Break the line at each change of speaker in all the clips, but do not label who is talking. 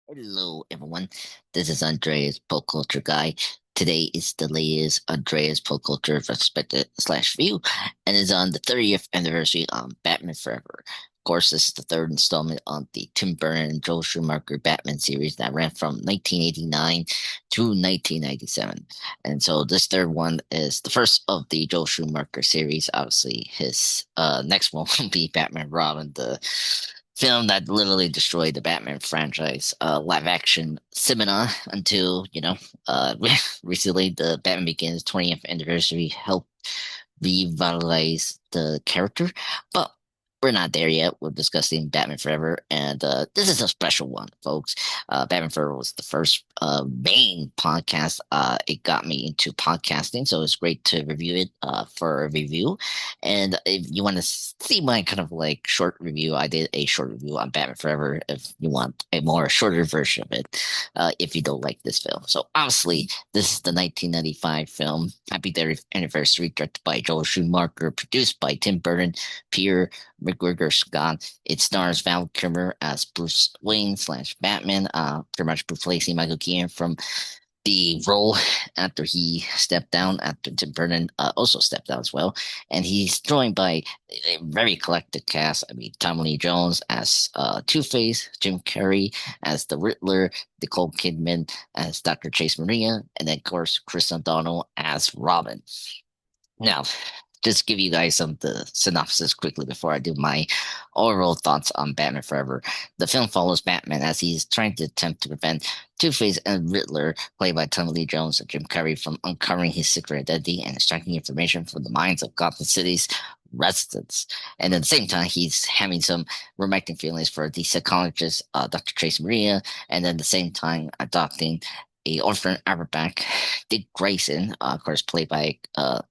Hello, everyone. This is Andreas Pop Culture Guy. Today is the latest Andreas Pop Culture Retrospective slash view, and is on the 30th anniversary on Batman Forever. Of course, this is the third installment on the Tim Burton and Joel Schumacher Batman series that ran from 1989 to 1997. And so this third one is the first of the Joel Schumacher series. Obviously, his next one will be Batman Robin, the film that literally destroyed the Batman franchise, live action cinema until, recently the Batman Begins 20th anniversary helped revitalize the character. But we're not there yet. We're discussing Batman Forever, and this is a special one, folks. Batman Forever was the first main podcast. It got me into podcasting, so it's great to review it for a review. And if you want to see my kind of like short review, I did a short review on Batman Forever. If you want a more shorter version of it, if you don't like this film, so obviously this is the 1995 film Happy 30th Anniversary, directed by Joel Schumacher, produced by Tim Burton, Pierre McGregor Scott. It stars Val Kilmer as Bruce Wayne slash Batman, pretty much replacing Michael Keaton from the role after he stepped down, after Tim Burton also stepped down as well. And he's joined by a very eclectic cast. I mean, Tommy Lee Jones as Two-Face, Jim Carrey as the Riddler, Nicole Kidman as Dr. Chase Maria, and then, of course, Chris O'Donnell as Robin. Now, just give you guys some of the synopsis quickly before I do my overall thoughts on Batman Forever. The film follows Batman as he's trying to attempt to prevent Two-Face and Riddler, played by Tommy Lee Jones and Jim Carrey, from uncovering his secret identity and extracting information from the minds of Gotham City's residents. And at the same time, he's having some romantic feelings for the psychologist, Dr. Trace Maria, and then at the same time adopting a orphan Aberback, Dick Grayson, of course, played by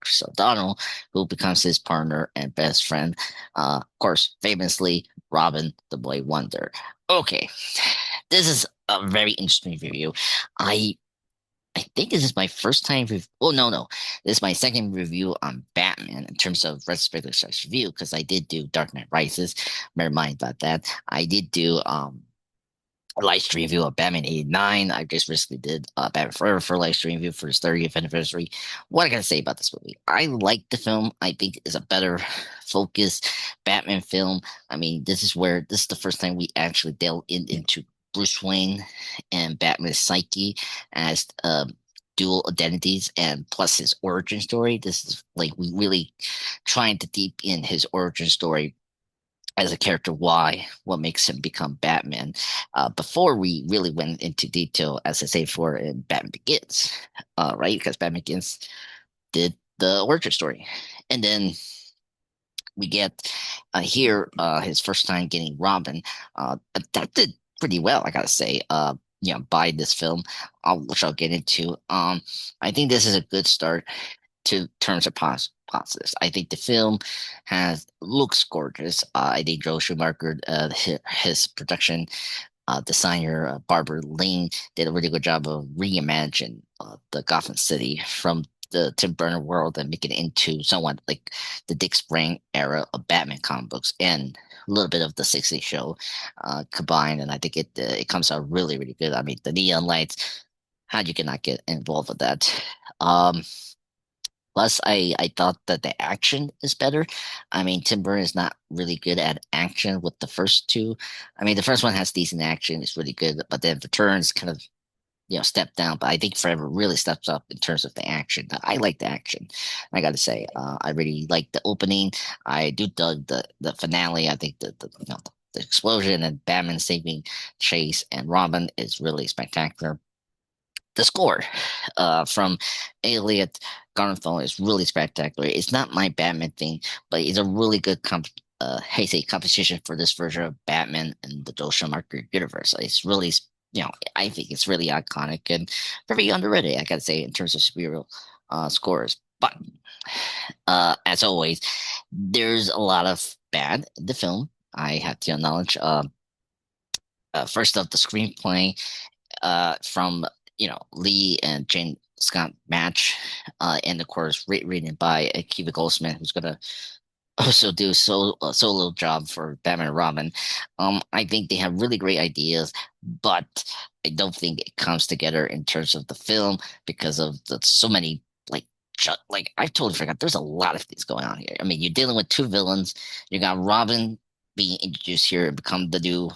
Chris O'Donnell, who becomes his partner and best friend. Of course, famously, Robin, the Boy Wonder. Okay, this is a very interesting review. I I think this is my first time. Oh, no. This is my second review on Batman in terms of retrospective slash review, because I did do Dark Knight Rises. Never mind about that. I did do a live stream review of Batman 89. I just recently did Batman Forever for a live stream review for his 30th anniversary. What I gotta say about this movie? I like the film. I think it's a better focused Batman film. I mean, this is the first time we actually delve into Bruce Wayne and Batman's psyche as dual identities, and plus his origin story. This is like we really trying to deep in his origin story as a character, why, what makes him become Batman. Before we really went into detail, as I say, for in Batman Begins, right? Because Batman Begins did the origin story, and then we get here his first time getting Robin. That did pretty well, I gotta say. By this film, which I'll get into. I think this is a good start to terms of positives. I think the film has looks gorgeous. I think Joe Schumacher, his production designer Barbara Ling, did a really good job of reimagining the Gotham City from the Tim Burton world and make it into somewhat like the Dick Sprang era of Batman comic books and a little bit of the 60s show combined. And I think it comes out really, really good. I mean, the neon lights, how you cannot get involved with that? Um, Plus, I thought that the action is better. I mean, Tim Burton is not really good at action with the first two. I mean, the first one has decent action, it's really good, but then Returns kind of, step down. But I think Forever really steps up in terms of the action. I like the action. I got to say, I really like the opening. I do dug the finale. I think the explosion and Batman saving Chase and Robin is really spectacular. The score from Elliot Garfunkel is really spectacular. It's not my Batman thing, but it's a really good competition for this version of Batman in the Joel Schumacher universe. It's really, I think it's really iconic and very underrated, I gotta say, in terms of superhero scores. But as always, there's a lot of bad in the film. I have to acknowledge. First off, the screenplay from Lee and Jane Scott Match, and of course written by Akiva Goldsman, who's gonna also do a solo job for Batman and Robin. I think they have really great ideas, but I don't think it comes together in terms of the film because of the so many like like I totally forgot. There's a lot of things going on here. I mean, you're dealing with two villains. You got Robin being introduced here and become the new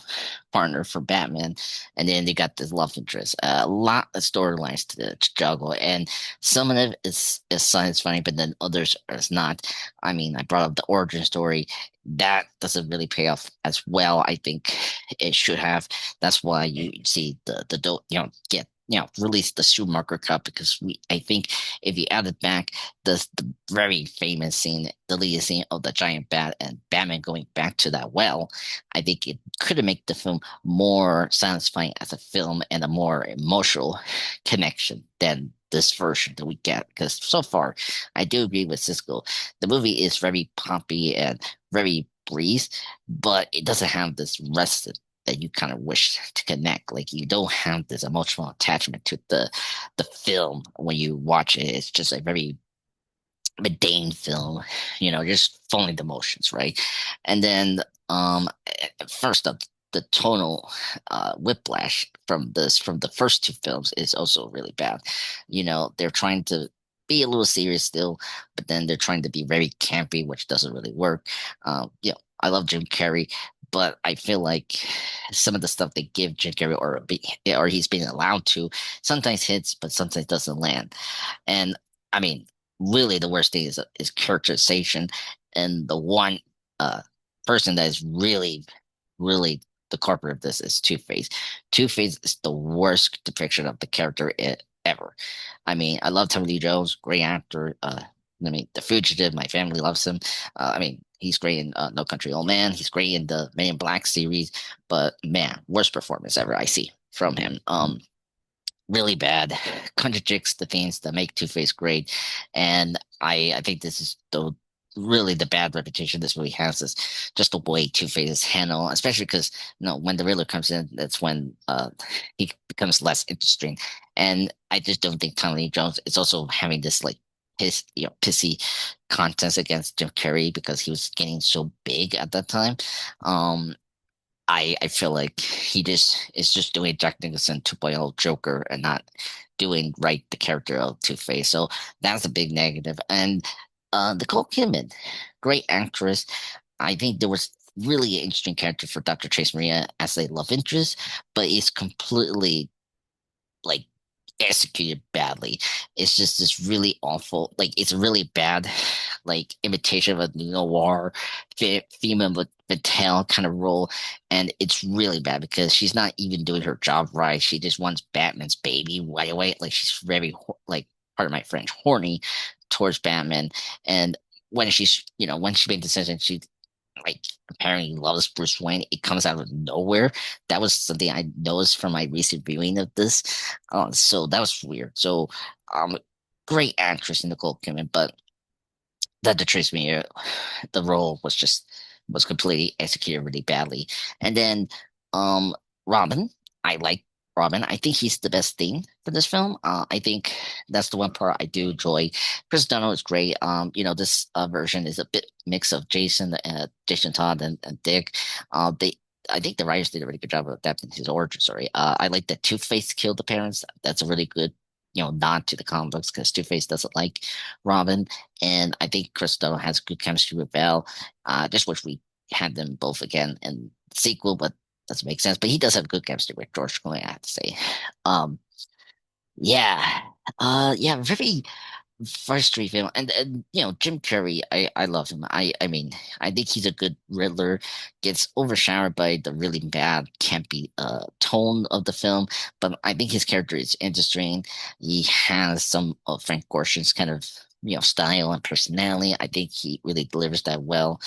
partner for Batman, and then they got this love interest. A lot of storylines to juggle, and some of it is satisfying, but then others is not. I mean, I brought up the origin story. That doesn't really pay off as well. I think it should have. That's why you see get release the Schumacher cut because we I think if you add it back the very famous scene, the lead scene of the giant bat and Batman going back to that well, I think it could have made the film more satisfying as a film and a more emotional connection than this version that we get. Because so far, I do agree with Cisco. The movie is very poppy and very breeze, but it doesn't have this rest that you kind of wish to connect. Like you don't have this emotional attachment to the film when you watch it. It's just a very mundane film, just following the motions, right? And then first up, the tonal whiplash from the first two films is also really bad. They're trying to be a little serious still, but then they're trying to be very campy, which doesn't really work. I love Jim Carrey, but I feel like some of the stuff they give Jim Carrey or he's being allowed to sometimes hits, but sometimes doesn't land. And I mean, really, the worst thing is characterization, and the one uh person that is really, really the culprit of this is Two-Face. Two-Face is the worst depiction of the character ever. I mean, I love Tommy Lee Jones, great actor. I mean, The Fugitive, my family loves him. I mean, he's great in No Country Old Man. He's great in the Men in Black series, but man, worst performance ever I see from him. Really bad, contradicts the things that make Two-Face great. And I think this is the really the bad reputation this movie has is just the way Two-Face is handled, especially because when the Riddler comes in, that's when he becomes less interesting. And I just don't think Tommy Lee Jones is also having this like pissy contest against Jim Carrey because he was getting so big at that time. Um, I feel like he just is just doing Jack Nicholson 2.0 Joker and not doing right the character of Two-Face. So that's a big negative. And Nicole Kidman, great actress. I think there was really an interesting character for Dr. Chase Maria as a love interest, but it's completely like executed badly. It's just this really awful, like it's really bad, like imitation of a noir female Mattel kind of role, and it's really bad because she's not even doing her job right. She just wants Batman's baby right away. Like she's very like pardon my French, horny towards Batman, and when she made the decision, she like apparently loves Bruce Wayne. It comes out of nowhere. That was something I noticed from my recent viewing of this. So that was weird. So, great actress Nicole Kidman, but that detracts me. The role was completely executed really badly. And then, Robin, I like Robin. I think he's the best thing for this film. I think that's the one part I do enjoy. Chris O'Donnell is great. This version is a bit mix of Jason Todd and Dick. They I think the writers did a really good job of adapting his origin story. I like that Two-Face killed the parents. That's a really good, nod to the comic books because Two-Face doesn't like Robin, and I think Chris O'Donnell has good chemistry with Val. Just wish we had them both again in the sequel, but doesn't make sense. But he does have good chemistry with George Clooney, I have to say. Um, yeah, yeah, very frustrating film. And Jim Carrey, I love him. I mean, I think he's a good Riddler. Gets overshadowed by the really bad, campy tone of the film, but I think his character is interesting. He has some of Frank Gorshin's kind of style and personality. I think he really delivers that well.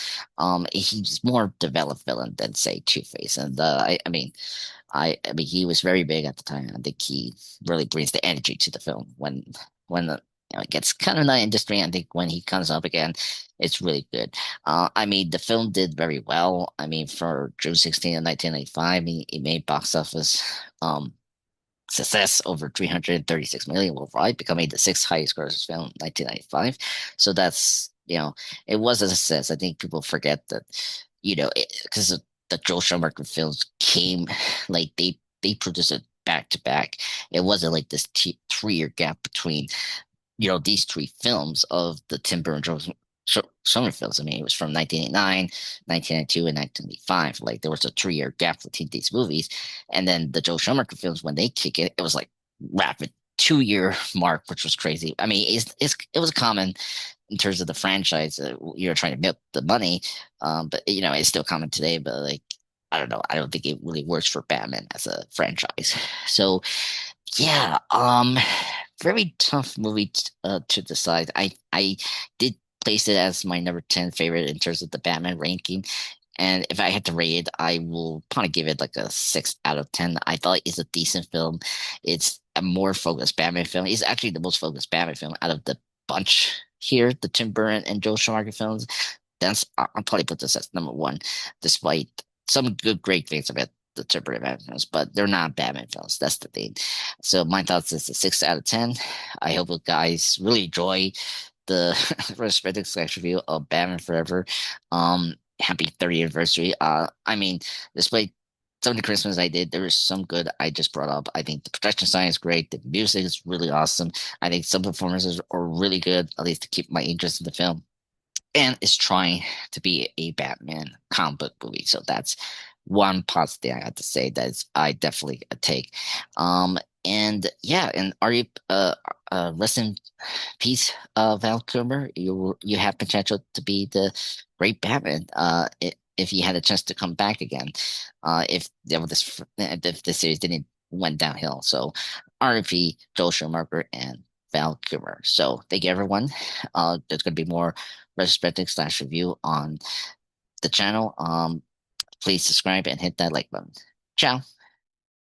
He's more developed villain than say Two-Face, and I mean, he was very big at the time. I think he really brings the energy to the film when it gets kind of not industry. I think when he comes up again, it's really good. I mean, the film did very well. I mean, for June 16th of 1995, he made box office success over 336 million worldwide, becoming the sixth highest grossing film in 1995. So it was a success. I think people forget that, because the Joel Schumacher films came, like they produced it back to back. It wasn't like this t 3 year gap between these three films of the Tim Burton Summer films. I mean, it was from 1989, 1992, and 1995. Like there was a 3 year gap between these movies, and then the Joe Schumacher films when they kick it, it was like rapid 2 year mark, which was crazy. I mean, it was common in terms of the franchise. You're trying to milk the money, but it's still common today. But like, I don't know. I don't think it really works for Batman as a franchise. So yeah, very tough movie to decide. I did place it as my number 10 favorite in terms of the Batman ranking. And if I had to rate it, I will probably give it like a 6 out of 10. I thought it's a decent film. It's a more focused Batman film. It's actually the most focused Batman film out of the bunch here, the Tim Burton and Joel Schumacher films. I'll probably put this as number one, despite some great things about the Tim Burton Batman films, but they're not Batman films. That's the thing. So my thoughts is a 6 out of 10. I hope you guys really enjoy the respective slash review of Batman Forever. Happy 30th anniversary. I mean, despite some of the Christmas I did, there was some good I just brought up. I think the production design is great. The music is really awesome. I think some performances are really good, at least to keep my interest in the film. And it's trying to be a Batman comic book movie. So that's one positive thing I have to say that is I definitely take. And yeah, and are you rest in peace, Val Kilmer. You have potential to be the great Batman. If you had a chance to come back again, if this series didn't went downhill. So RIP Joel Schumacher and Val Kilmer. So thank you everyone. There's gonna be more retrospective slash review on the channel. Please subscribe and hit that like button. Ciao.